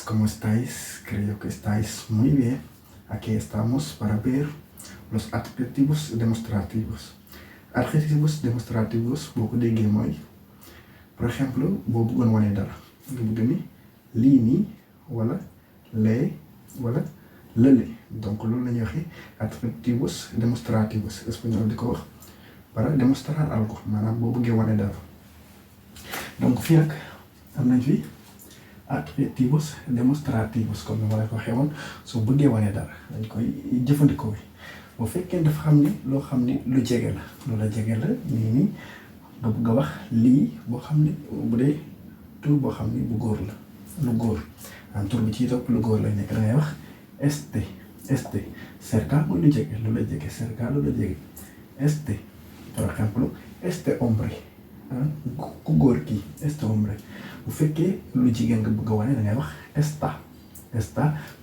¿cómo estáis? Creo que estáis muy bien. Aquí estamos para ver los adjetivos demostrativos. Adjetivos demostrativos boo ko déggee mooy par exemple boo bëggoon wane dara nga bëgg ni lii nii wala lee wala lële donc loolu la ñuy waxee adjetivos demostrativos espagnol di ko wax para demostrar algo maanaam boo bëggee wane dara donc fii nag am nañ fi adjetivos demostrativos comme ni ma la ko waxee woon soo bëggee wane dara dañ koy jëfandikoo bu fekkee dafa xam ni loo xam ni lu jege la loola jege la nii nga bëgg a wax lii boo xam ni bu dee tur boo xam ni bu góor la lu góor am tur bi ciy topp lu góor lay nekk da ngay wax este cerca mooy lu jege lu la jege cerca lu la jege este par exemple este hombre ku góor kii este hombre bu fekkee lu jigéen nga bëgg a wane da ngay wax esta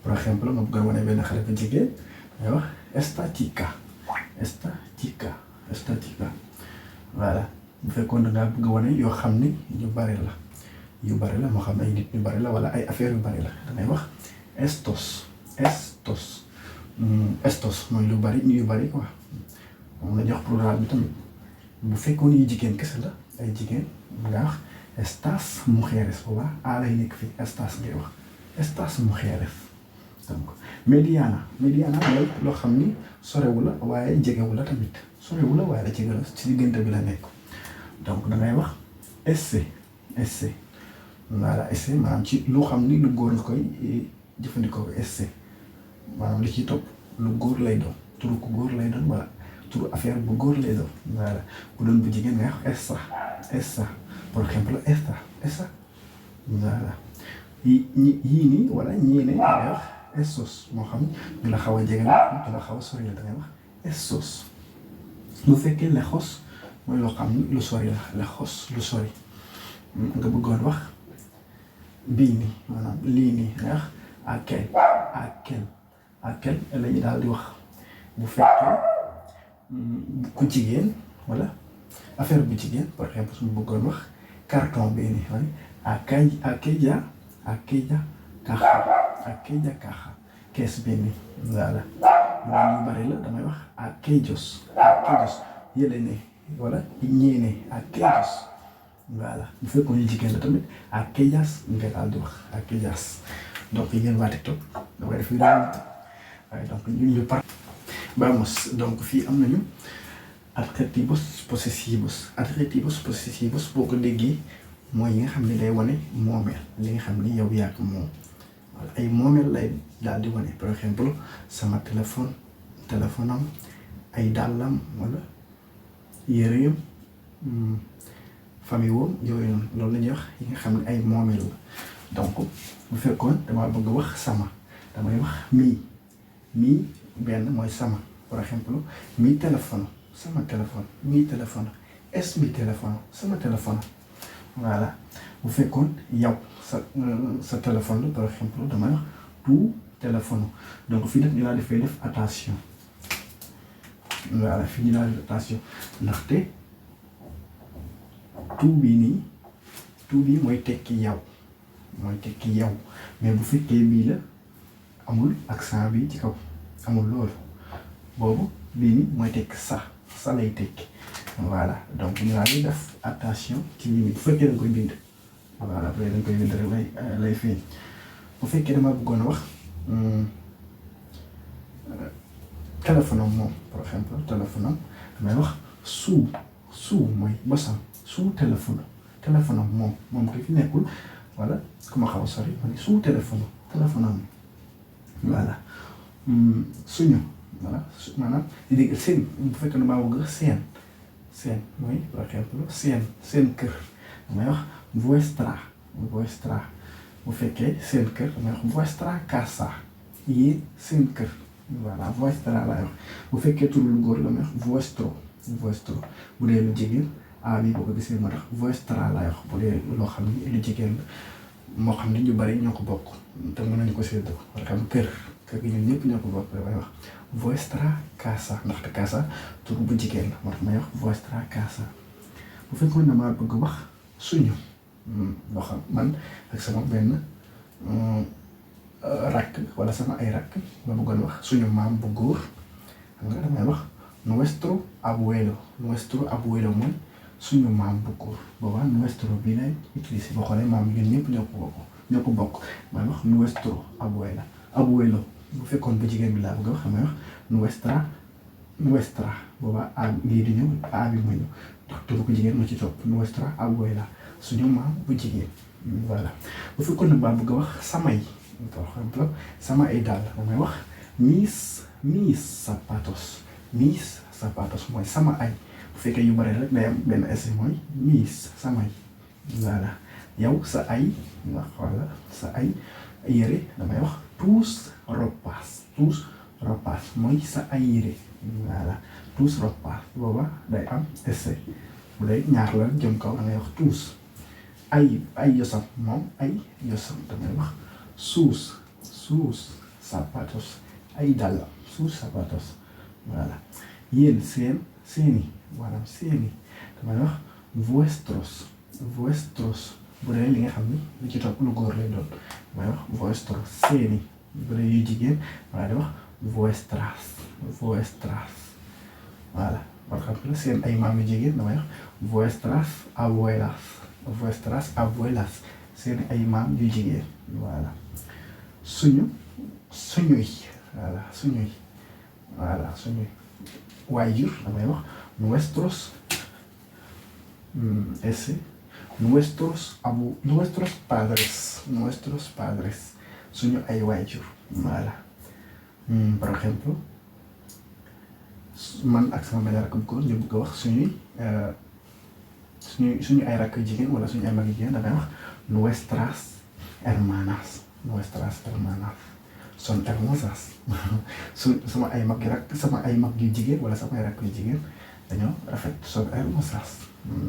par exemple nga bëgg a wane benn xale bu jigéen da ngay wax esta chica voilà bu fekkoon da ngaa bëgg a wane yoo xam ni yu bari la moo xam ay nit ñu bari la wala ay affaire yu bari la da ngay wax estos mooy lu bari yu bari quoi moom la jox plural bi tamit bu fekkoon yu jigéen kese la ay jigéen nga wax estas mujeres boobaa a lay nekk fii estas ngay wax estas mujeres donc mediana mooy loo xam ni sorewu la waaye jegewu la tamit sorewu la waaye la jege la ci diggante bi la nekk donc da ngay wax esse voilà esse maanaam ci lu xam ni lu góor nga koy jëfandikoo ko esse maanaam li ciy topp lu góor lay doon turu ku góor lay doon wala turu affaire bu góor lay doon voilà bu doon bu jigéen nga wax essa par exemple essa voilà yii nii wala ñii ne da ngay wax essos moo xam ñu la xaw a jege la ñu la xaw a sori la da ngay wax essos bu fekkee lejos mooy loo xam ni lu sori la lejos lu sori nga bëggoon wax bii nii maanaam lii nii nga wax aquel la ñu daal di wax bu fekkee ku jigéen wala affaire bu jigéen par exemple su ma bëggoon wax carton bii nii waaye aquella caja kees bii nii voilà ñu bari la damay wax aquellos yële ne wala ñii ne aquellos voilà bu fekkoon ñu jigéen la tamit aquellas nga daal di wax aquellas donc yéen waa TikTok damay def yu daal waaye donc ñu vamos donc fii am nañu adjetivos possessivos boo ko déggee mooy yi nga xam ne day wane moomeel li nga xam ni yow yaa ko moom wala ay moomeel lay daal di wane par exemple sama téléphone am ay dàllam wala yëreem famille woom yooyu noonu loolu la ñuy wax yi nga xam ne ay moomeel la donc bu fekkoon damaa bëgg a wax sama damay wax mii benn mooy sama par exemple mi téléphone sama téléphone mi téléphone es mi téléphone sama téléphone voilà bu fekkoon yow sa téléphone la par exemple damay wax tu téléphone donc fii nag ñu laa def attention voilà fii ñu laa def attention ndaxte tout bii mooy tekki yow mais bu fekkee bii la amul accent bi ci kaw amul loolu boobu bii nii mooy tekki sa lay tekki voilà donc ñu laa di def attention ci lii bu fekkee da nga koy bind voilà bu dee da nga koy bind rek lay feeñ bu fekkee dama bëggoon a wax téléphone am moom par exemple téléphone am damay wax suu mooy bosam suu téléphone am moom ko fi nekkul wala ku ma xaw a sori ma ne suu téléphone am voilà suñu voilà maanaam di dégg seen bu fekkee ne maa bëgg seen mooy par exemple seen kër damay wax vuestra bu fekkee seen kër damay wax vuestra casa yéen seen kër voilà vuestra laay wax bu fekkee turu lu góor damay wax vuestro bu dee lu jigéen bi boo ko gisee moo tax vuestra laay wax bu dee loo xam ni lu jigéen la moo xam ni ñu bari ñoo ko bokk te mën nañu ko séddoo par exemple kër gi ñun ñëpp ñoo ko bokk damay wax vuestra casa ndaxte casa tur bu jigéen la moo tax may wax vuestra casa bu fekkoon ne maa bëgg wax suñu loo xam man ak sama benn wala sama ay rakk ma bëggoon wax suñu maam bu góor xam nga damay wax nuestro abuelo mooy suñu maam bu góor boobaa nuestro bii lay utiliser boo xoolee maam ñun ñëpp ñoo ko bokk may wax nuestro abuelo bu fekkoon bu jigéen bi laa bëgg a wax may wax nuestra boobaa a lii di ñëw a bi mu ñëw ndax turu ko jigéen moo ci topp nuestra abuela suñu maam bu jigéen voilà bu fekkoon nag baa bëgg a wax samay par exemple sama ay dàll damay wax mis zapatos mooy sama ay bu fekkee yu bare rek day am benn essai mooy mis samay voilà yow sa ay nga xoola sa ay yére damay wax tus ropas mooy sa ay yére voilà tus ropas booba day am essai bu dee ñaar la jëm kaw da ngay wax tus ay yosam moom ay yosam damay wax sus zapatos ay dàll sus zapatos voilà yéen seeni maanaam seeni damay wax vuestros bu dee li nga xam ni li ci topp lu góor lay doon damay wax vuestros seeni bu dee yu jigéen wala di wax vuestras voilà par exemple seen ay maam yu jigéen damay wax vuestras abuelas seen ay maam yu jigéen voilà suñuy waajur damay wax nuestros padres suñu ay waajur voilà par exemple man ak sama benn rakk bu góor ñu bëgg a wax suñu ay rakk jigéen wala suñu ay mag jigéen damay wax nuestras hermanas son hermosas sama ay mag yu jigéen wala sama ay rakk yu jigéen dañoo rafet son hermosas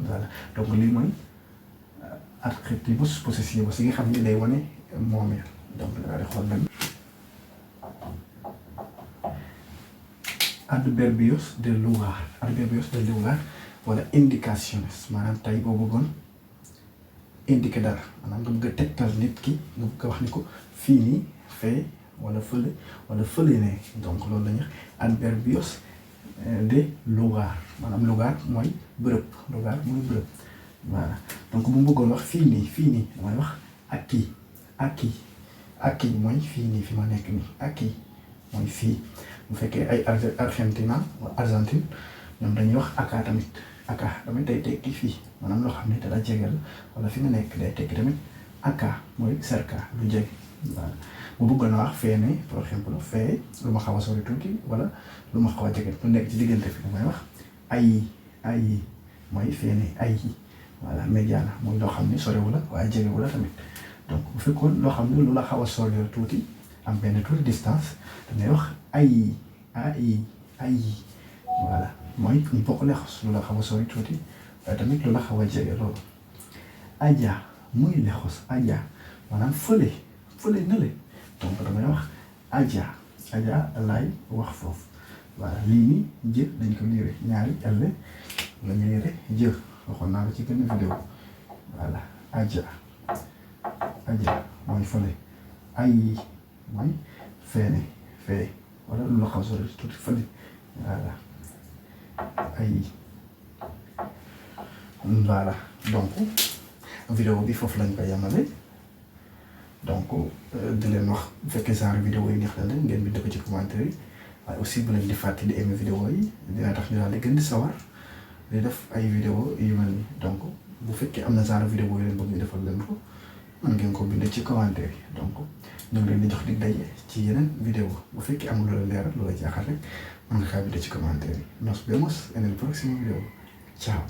voilà donc lii mooy adjectivos possessivos yi nga xam ni day wane moomeel donc daal di xool benn adverbios de lugar wala indicaciones maanaam tey boo bëggoon indiquer dara maanaam nga bëgg a tegtal nit ki nga bëgg a wax ni ko fii nii fee wala fële ne donc loolu la ñuy wax adverbios de lugar maanaam lugar mooy bërëb voilà donc bu mu bëggoon wax fii nii damay wax aquí mooy fii nii fi ma nekk nii aquí mooy fii bu fekkee ay Argentine ñoom dañuy wax acá tamit day tekki fii maanaam loo xam ne dala jege la wala fi nga nekk day tekki tamit acá mooy cerca lu jege voilà bu bëggoon wax fee ne par exemple fee lu ma xaw a sori tuuti wala lu ma xaw a jege bu nekk ci diggante fi damay wax ay mooy fee ne ay voilà médiana mooy loo xam ne soriwu la waaye jegewu la tamit donc bu fekkoon loo xam ne lu la xaw a sori tuuti am benn tuuti distance damay wax ay voilà mooy un poco lejos lu la xaw a sori tuuti waaye tamit lu la xaw a jege loolu allá muy lejos allá maanaam fële na le donc damay wax allá laay wax foofu voilà lii nii jë dañ ko liire ñaari elle la ñu liire jë waxoon naa la ci benn vidéo voilà allá mooy fële ay mooy fee wala lu la xaw sori tuuti fële voilà voilà donc vidéo bi foofu lañ ko yemale donc di leen wax bu fekkee genre vidéo yi neex na leen ngeen bind ko ci commentaire yi waaye aussi bu leen di fàtte di aimer vidéo yi dina tax ñu daal di gën di sawar di def ay vidéo yu mel ni donc bu fekkee am na genre vidéo yi leen bëgg ñu defal leen ko mën ngeen ko bind ci commentaire yi donc ñu ngi leen di jox dig daje ci yeneen vidéo bu fekkee amul lu la leeral lu la jaaxal rek mën nga kaa bind ci commentaire yi nos vemos en el próximo video ciao